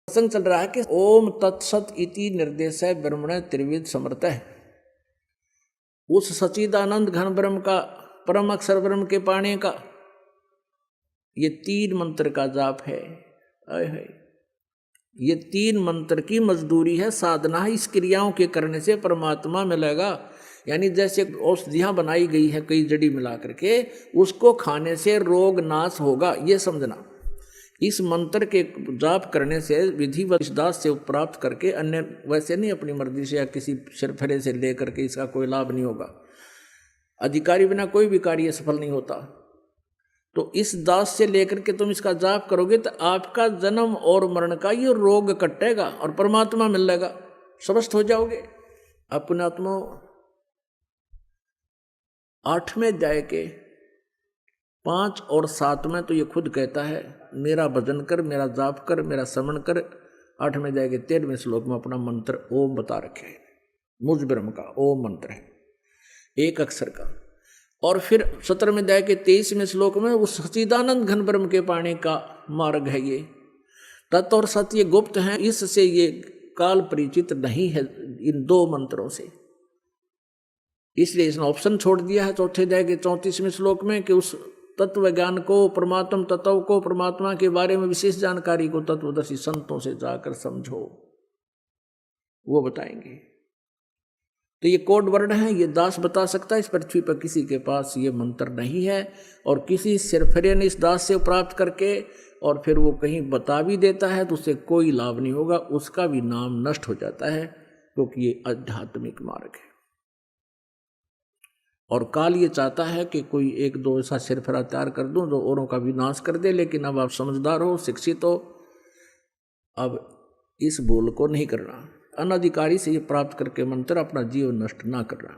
प्रसंग चल रहा है कि ओम तत्सत इति निर्देश है ब्रह्मण त्रिविध समर्थ है। उस सच्चिदानंद घन ब्रह्म का, परम अक्षर ब्रह्म के पाने का ये 3 मंत्र का जाप है। ये 3 मंत्र की मजदूरी है, साधना है। इस क्रियाओं के करने से परमात्मा मिलेगा। यानी जैसे औषधियां बनाई गई है कई जड़ी मिला करके, उसको खाने से रोग नाश होगा, ये समझना। इस मंत्र के जाप करने से विधि व दास से प्राप्त करके, अन्य वैसे नहीं अपनी मर्जी से या किसी सिरफरे से लेकर के इसका कोई लाभ नहीं होगा। अधिकारी बिना कोई भी कार्य सफल नहीं होता। तो इस दास से लेकर के तुम इसका जाप करोगे तो आपका जन्म और मरण का ये रोग कटेगा और परमात्मा मिलेगा, स्वस्थ हो जाओगे। अपने आत्मा 8वें अध्याय के 5 और 7 में तो ये खुद कहता है, मेरा भजन कर, मेरा जाप कर, मेरा स्मरण कर। 8वें अध्याय के 13वें श्लोक में अपना मंत्र ओम बता रखे है। मुझ ब्रह्म का ओम मंत्र है, एक अक्षर का। और फिर 17वें अध्याय के 23वें श्लोक में उस सच्चिदानंद घन ब्रह्म के पाने का मार्ग है। ये तत् और सत्य गुप्त हैं, इससे ये काल परिचित नहीं है इन 2 मंत्रों से। इसलिए इसने ऑप्शन छोड़ दिया है 4थे अध्याय के 34वें श्लोक में कि उस तत्व ज्ञान को, परमात्म तत्व को, परमात्मा के बारे में विशेष जानकारी को तत्वदर्शी संतों से जाकर समझो, वो बताएंगे। तो ये कोड वर्ड है, ये दास बता सकता है। इस पृथ्वी पर किसी के पास ये मंत्र नहीं है। और किसी सिरफरे ने इस दास से प्राप्त करके और फिर वो कहीं बता भी देता है तो उससे कोई लाभ नहीं होगा, उसका भी नाम नष्ट हो जाता है, क्योंकि ये आध्यात्मिक मार्ग है। और काल ये चाहता है कि कोई 1-2 ऐसा सिरफरा तैयार कर दूं जो औरों का विनाश कर दे। लेकिन अब आप समझदार हो, शिक्षित हो, अब इस भूल को नहीं करना। अनधिकारी से ये प्राप्त करके मंत्र अपना जीवन नष्ट ना करना।